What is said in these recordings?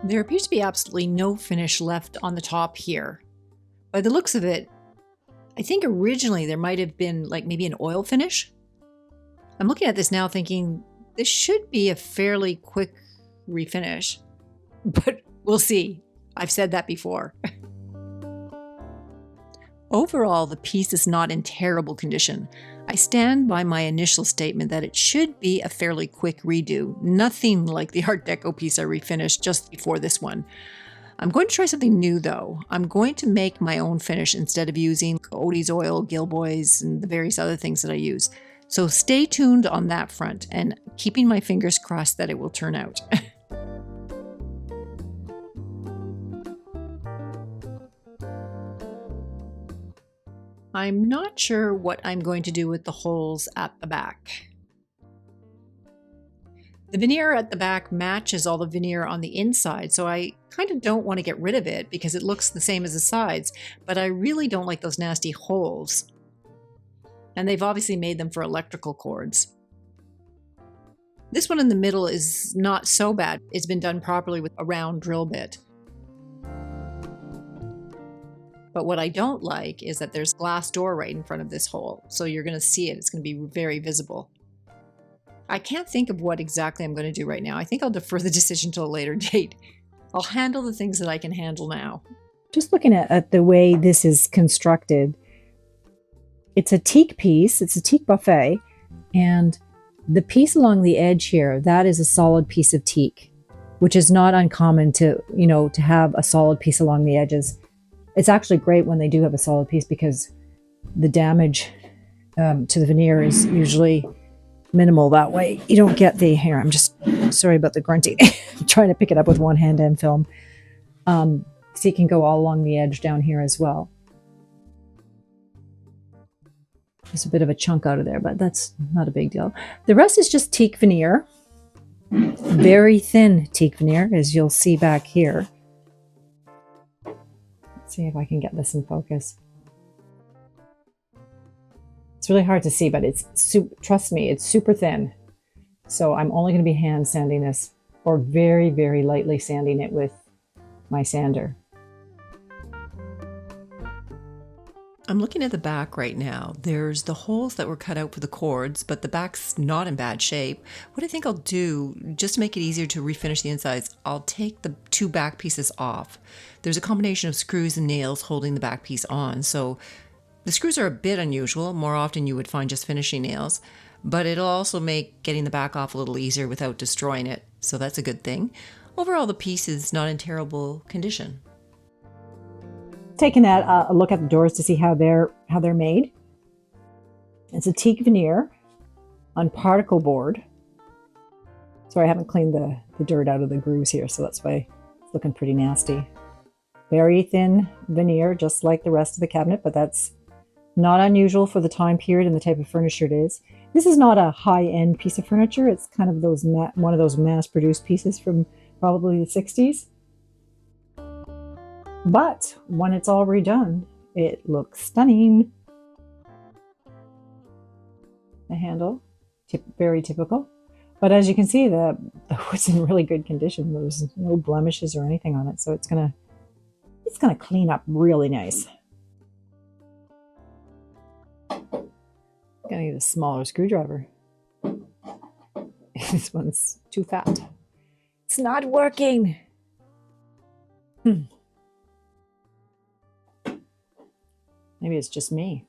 There appears to be absolutely no finish left on the top here. By the looks of it, I think originally there might have been like maybe an oil finish. I'm looking at this now thinking this should be a fairly quick refinish, but we'll see. I've said that before. Overall, the piece is not in terrible condition. I stand by my initial statement that it should be a fairly quick redo, nothing like the Art Deco piece I refinished just before this one. I'm going to try something new though. I'm going to make my own finish instead of using Odie's oil, Gilboy's, and the various other things that I use. So stay tuned on that front and keeping my fingers crossed that it will turn out. I'm not sure what I'm going to do with the holes at the back. The veneer at the back matches all the veneer on the inside, so I kind of don't want to get rid of it because it looks the same as the sides, but I really don't like those nasty holes. And they've obviously made them for electrical cords. This one in the middle is not so bad. It's been done properly with a round drill bit. But what I don't like is that there's a glass door right in front of this hole, so you're going to see it. It's going to be very visible. I can't think of what exactly I'm going to do right now. I think I'll defer the decision to a later date. I'll handle the things that I can handle now. Just looking at the way this is constructed, it's a teak piece, it's a teak buffet, and the piece along the edge here, that is a solid piece of teak, which is not uncommon to have a solid piece along the edges. It's actually great when they do have a solid piece because the damage to the veneer is usually minimal that way. You don't get the hair. I'm just sorry about the grunting. I'm trying to pick it up with one hand and film. So you can go all along the edge down here as well. There's a bit of a chunk out of there, but that's not a big deal. The rest is just teak veneer. Very thin teak veneer, as you'll see back here. Let's see if I can get this in focus. It's really hard to see, but trust me, it's super thin. So I'm only going to be hand sanding this, or very, very lightly sanding it with my sander. I'm looking at the back right now. There's the holes that were cut out for the cords, but the back's not in bad shape. What I think I'll do, just to make it easier to refinish the insides, I'll take the two back pieces off. There's a combination of screws and nails holding the back piece on, so the screws are a bit unusual. More often you would find just finishing nails, but it'll also make getting the back off a little easier without destroying it, so that's a good thing. Overall, the piece is not in terrible condition. Taking a look at the doors to see how they're made. It's a teak veneer on particle board. Sorry, I haven't cleaned the dirt out of the grooves here, so that's why it's looking pretty nasty. Very thin veneer, just like the rest of the cabinet, but that's not unusual for the time period and the type of furniture it is. This is not a high-end piece of furniture. It's kind of one of those mass-produced pieces from probably the 60s. But when it's all redone, it looks stunning. The handle, very typical. But as you can see, the wood's in really good condition. There's no blemishes or anything on it, so it's gonna clean up really nice. Gonna need a smaller screwdriver. This one's too fat. It's not working. Maybe it's just me.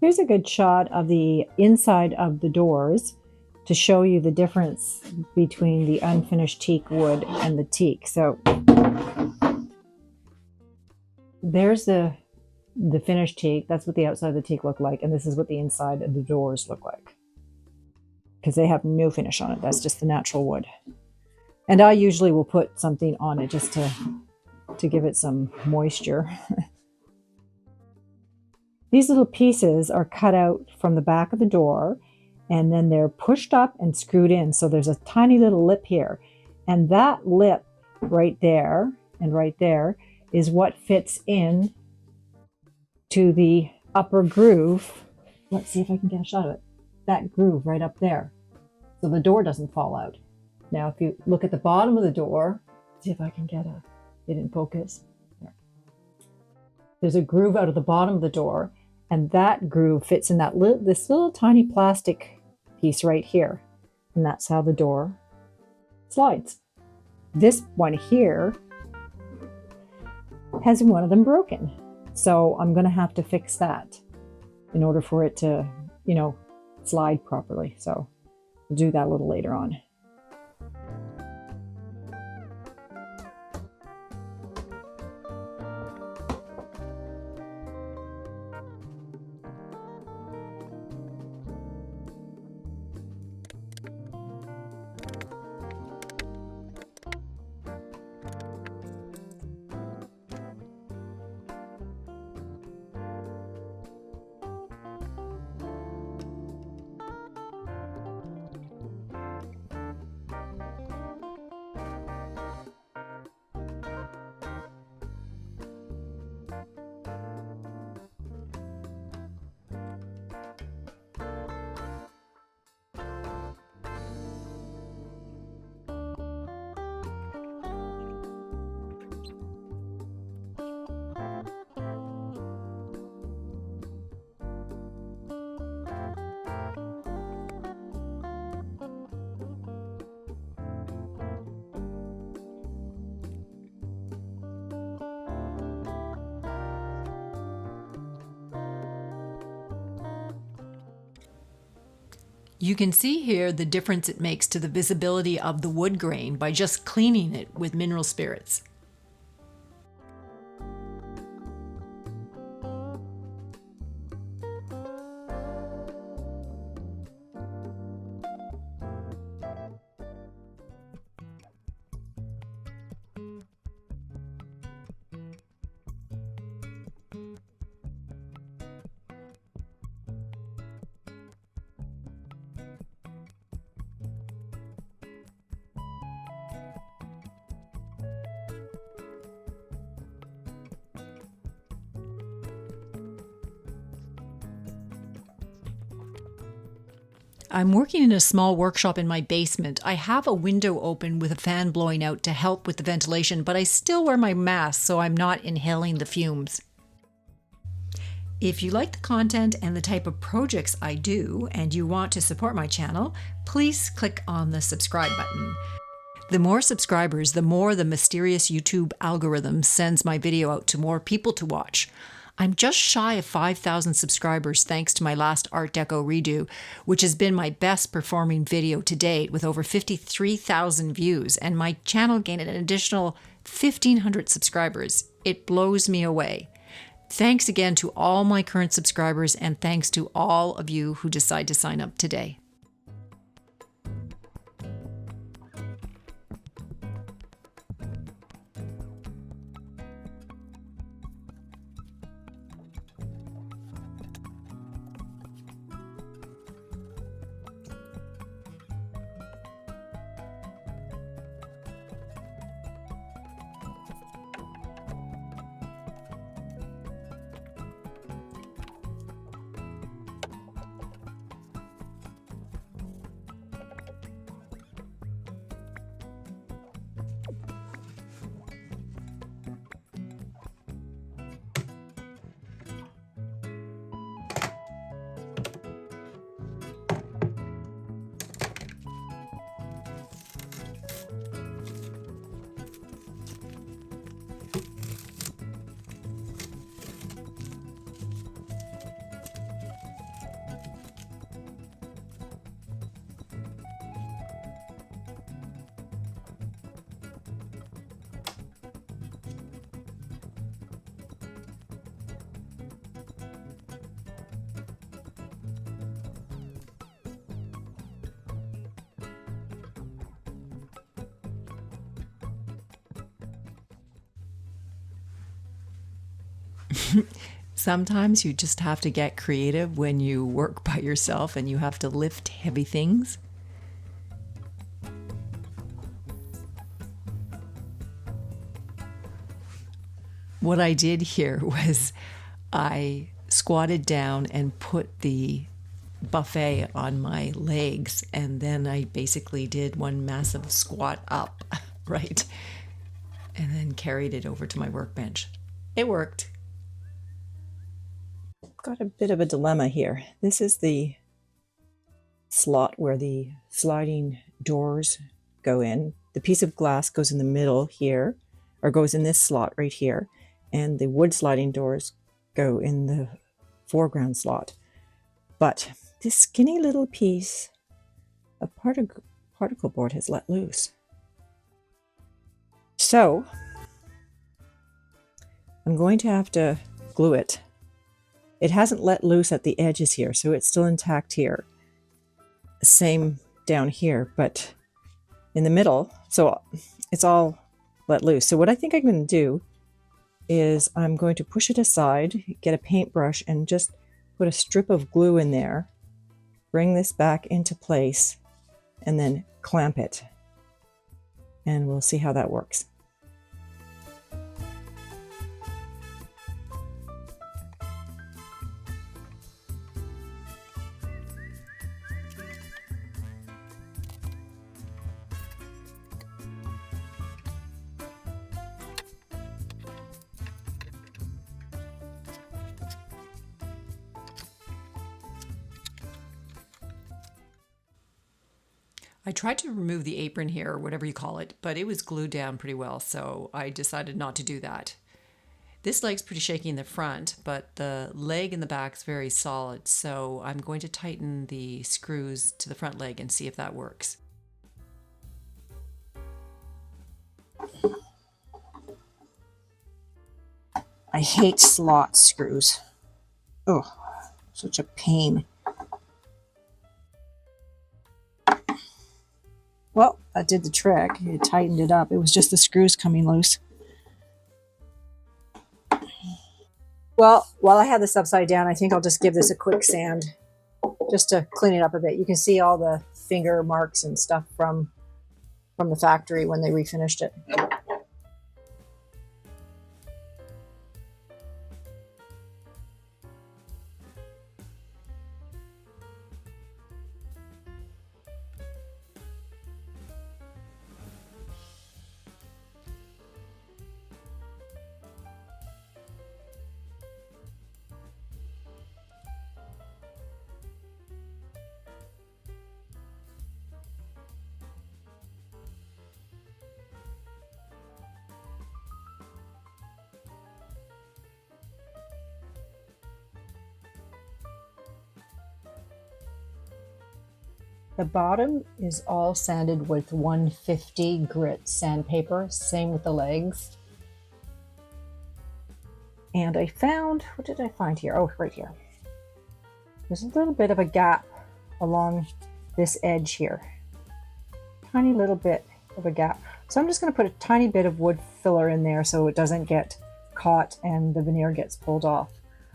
Here's a good shot of the inside of the doors. to show you the difference between the unfinished teak wood and the teak. So there's the finished teak. That's what the outside of the teak look like, and this is what the inside of the doors look like, because they have no finish on it. That's just the natural wood. And I usually will put something on it just to give it some moisture. These little pieces are cut out from the back of the door, and then they're pushed up and screwed in. So there's a tiny little lip here, and that lip right there and right there is what fits in to the upper groove. Let's see if I can get a shot of it. That groove right up there, so the door doesn't fall out. Now, if you look at the bottom of the door, see if I can get it in focus. There. There's a groove out of the bottom of the door, and that groove fits in this little tiny plastic piece right here. And that's how the door slides. This one here has one of them broken. So I'm going to have to fix that in order for it to, slide properly. So I'll do that a little later on. You can see here the difference it makes to the visibility of the wood grain by just cleaning it with mineral spirits. I'm working in a small workshop in my basement. I have a window open with a fan blowing out to help with the ventilation, but I still wear my mask so I'm not inhaling the fumes. If you like the content and the type of projects I do and you want to support my channel, please click on the subscribe button. The more subscribers, the more the mysterious YouTube algorithm sends my video out to more people to watch. I'm just shy of 5,000 subscribers thanks to my last Art Deco redo, which has been my best performing video to date with over 53,000 views, and my channel gained an additional 1,500 subscribers. It blows me away. Thanks again to all my current subscribers, and thanks to all of you who decide to sign up today. Sometimes you just have to get creative when you work by yourself and you have to lift heavy things. What I did here was I squatted down and put the buffet on my legs, and then I basically did one massive squat up, right? And then carried it over to my workbench. It worked. Got a bit of a dilemma here. This is the slot where the sliding doors go in. The piece of glass goes in the middle here, or goes in this slot right here, and the wood sliding doors go in the foreground slot. But this skinny little piece of particle board has let loose. So I'm going to have to glue it. It hasn't let loose at the edges here, so it's still intact here. Same down here, but in the middle, so it's all let loose. So what I think I'm going to do is I'm going to push it aside, get a paintbrush, and just put a strip of glue in there, bring this back into place, and then clamp it. And we'll see how that works. I tried to remove the apron here, or whatever you call it, but it was glued down pretty well, so I decided not to do that. This leg's pretty shaky in the front, but the leg in the back is very solid, so I'm going to tighten the screws to the front leg and see if that works. I hate slot screws. Oh, such a pain. Well, that did the trick. It tightened it up. It was just the screws coming loose. Well, while I have this upside down, I think I'll just give this a quick sand just to clean it up a bit. You can see all the finger marks and stuff from the factory when they refinished it. The bottom is all sanded with 150 grit sandpaper, same with the legs. And I found, what did I find here? Oh, right here. There's a little bit of a gap along this edge here. Tiny little bit of a gap. So I'm just going to put a tiny bit of wood filler in there so it doesn't get caught and the veneer gets pulled off.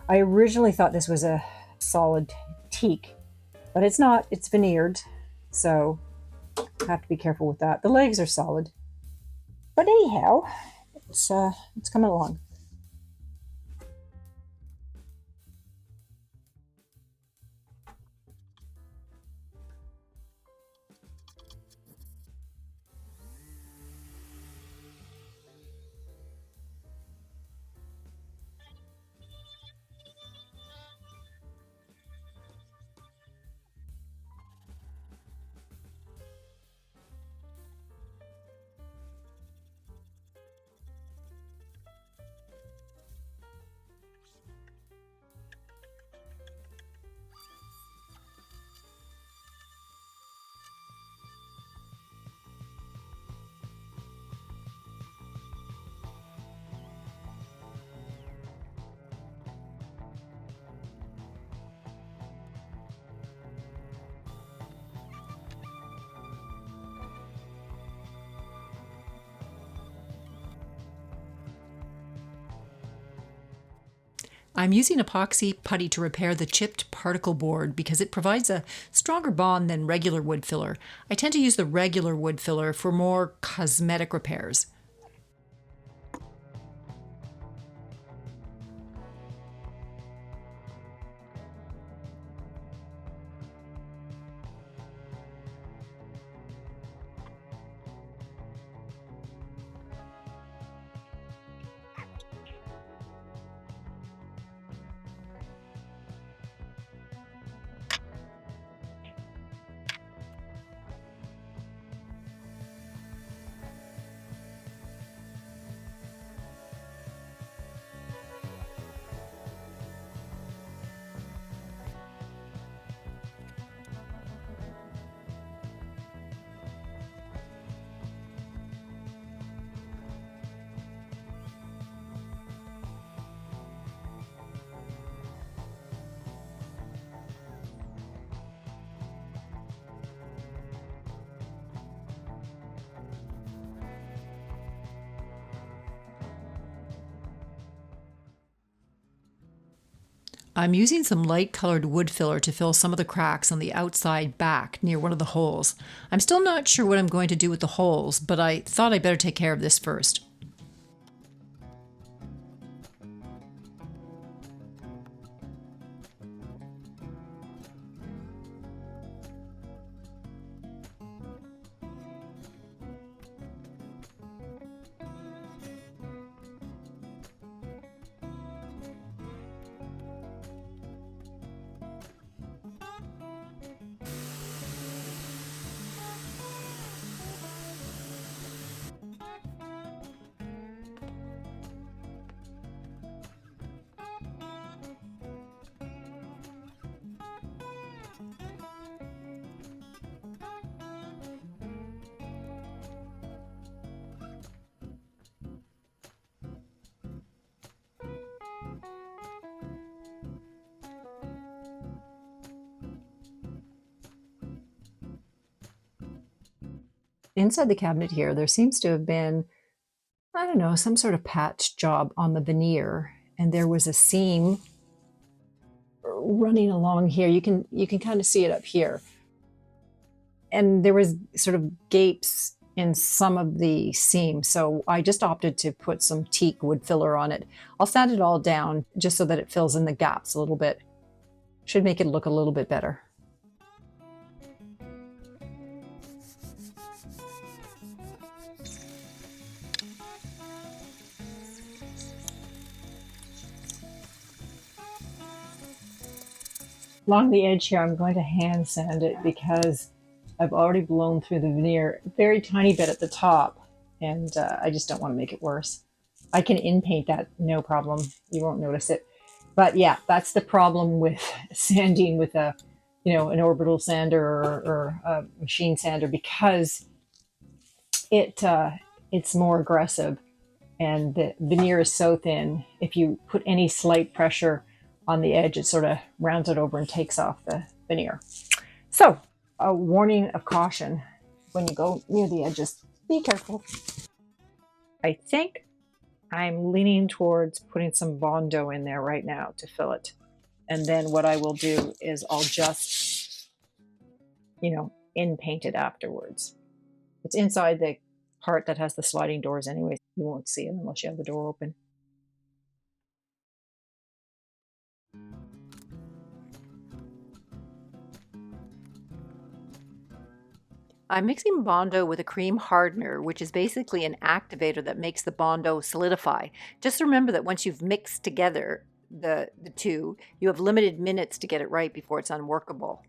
I originally thought this was a solid teak, but it's not. It's veneered, so I have to be careful with that. The legs are solid, but anyhow, it's coming along. I'm using epoxy putty to repair the chipped particle board because it provides a stronger bond than regular wood filler. I tend to use the regular wood filler for more cosmetic repairs. I'm using some light colored wood filler to fill some of the cracks on the outside back near one of the holes. I'm still not sure what I'm going to do with the holes, but I thought I'd better take care of this first. Inside the cabinet here, there seems to have been, I don't know, some sort of patch job on the veneer, and there was a seam running along here. You can kind of see it up here. And there was sort of gapes in some of the seams, so I just opted to put some teak wood filler on it. I'll sand it all down just so that it fills in the gaps a little bit. Should make it look a little bit better. Along the edge here, I'm going to hand sand it because I've already blown through the veneer a very tiny bit at the top, and I just don't want to make it worse. I can in-paint that, no problem. You won't notice it. But yeah, that's the problem with sanding with a, an orbital sander or a machine sander, because it's more aggressive, and the veneer is so thin. If you put any slight pressure on the edge, it sort of rounds it over and takes off the veneer. So, a warning of caution when you go near the edges. Be careful. I think I'm leaning towards putting some Bondo in there right now to fill it. And then what I will do is I'll just, in-paint it afterwards. It's inside the part that has the sliding doors anyway. You won't see it unless you have the door open. I'm mixing Bondo with a cream hardener, which is basically an activator that makes the Bondo solidify. Just remember that once you've mixed together the two, you have limited minutes to get it right before it's unworkable.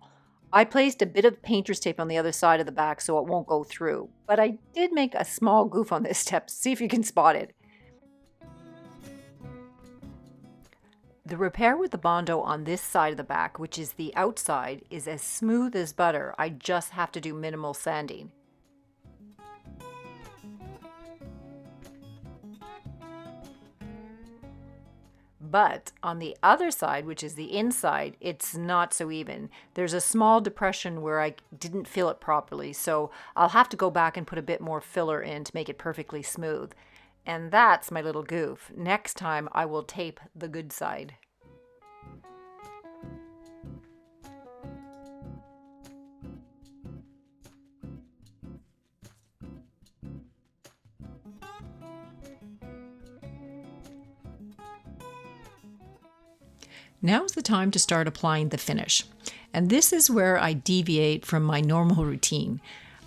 I placed a bit of painter's tape on the other side of the back so it won't go through, but I did make a small goof on this step. See if you can spot it. The repair with the Bondo on this side of the back, which is the outside, is as smooth as butter. I just have to do minimal sanding. But on the other side, which is the inside, it's not so even. There's a small depression where I didn't fill it properly, so I'll have to go back and put a bit more filler in to make it perfectly smooth. And that's my little goof. Next time I will tape the good side. Now's the time to start applying the finish. And this is where I deviate from my normal routine.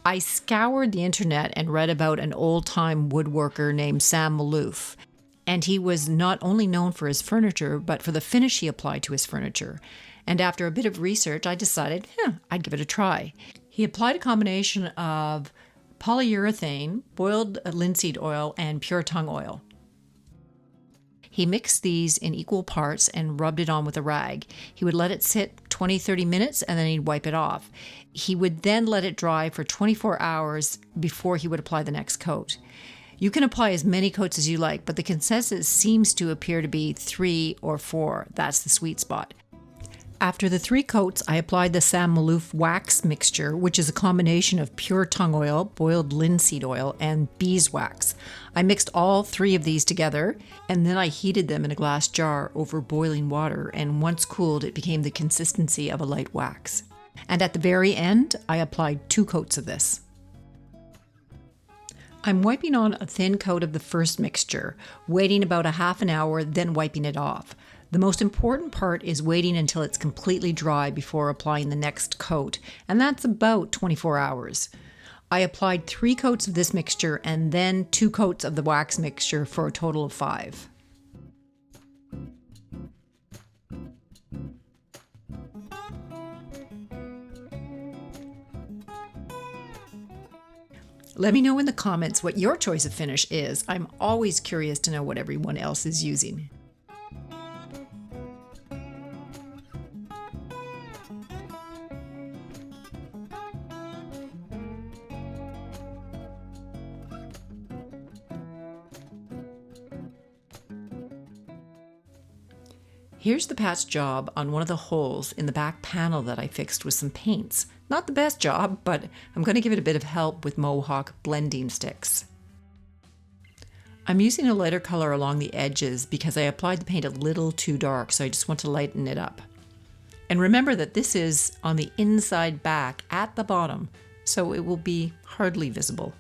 I scoured the internet and read about an old-time woodworker named Sam Malouf. And he was not only known for his furniture, but for the finish he applied to his furniture. And after a bit of research, I decided, I'd give it a try. He applied a combination of polyurethane, boiled linseed oil, and pure tung oil. He mixed these in equal parts and rubbed it on with a rag. He would let it sit 20-30 minutes and then he'd wipe it off. He would then let it dry for 24 hours before he would apply the next coat. You can apply as many coats as you like, but the consensus seems to appear to be 3 or 4. That's the sweet spot. After the 3 coats, I applied the Sam Malouf wax mixture, which is a combination of pure tung oil, boiled linseed oil, and beeswax. I mixed all 3 of these together, and then I heated them in a glass jar over boiling water, and once cooled, it became the consistency of a light wax. And at the very end, I applied 2 coats of this. I'm wiping on a thin coat of the first mixture, waiting about a half an hour, then wiping it off. The most important part is waiting until it's completely dry before applying the next coat, and that's about 24 hours. I applied 3 coats of this mixture and then 2 coats of the wax mixture for a total of 5. Let me know in the comments what your choice of finish is. I'm always curious to know what everyone else is using. Here's the patch job on one of the holes in the back panel that I fixed with some paints. Not the best job, but I'm going to give it a bit of help with Mohawk blending sticks. I'm using a lighter color along the edges because I applied the paint a little too dark, so I just want to lighten it up. And remember that this is on the inside back at the bottom, so it will be hardly visible.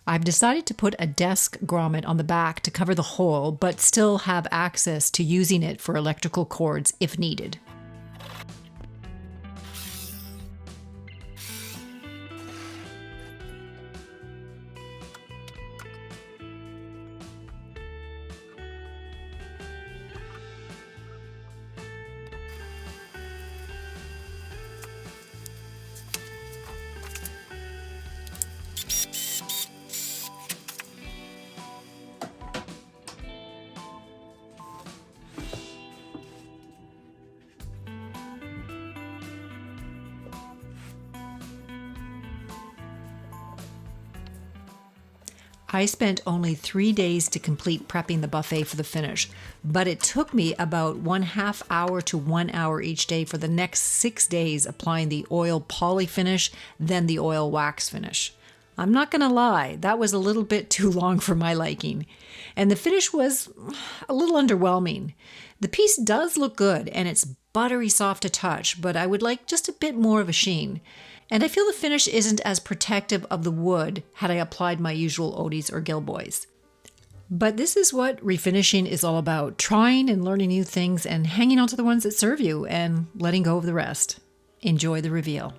I've decided to put a desk grommet on the back to cover the hole, but still have access to using it for electrical cords if needed. I spent only 3 days to complete prepping the buffet for the finish, but it took me about 1/2 hour to 1 hour each day for the next 6 days applying the oil poly finish, then the oil wax finish. I'm not gonna lie, that was a little bit too long for my liking. And the finish was a little underwhelming. The piece does look good and it's buttery soft to touch, but I would like just a bit more of a sheen. And I feel the finish isn't as protective of the wood had I applied my usual Odie's or Gilboys. But this is what refinishing is all about, trying and learning new things and hanging on to the ones that serve you and letting go of the rest. Enjoy the reveal.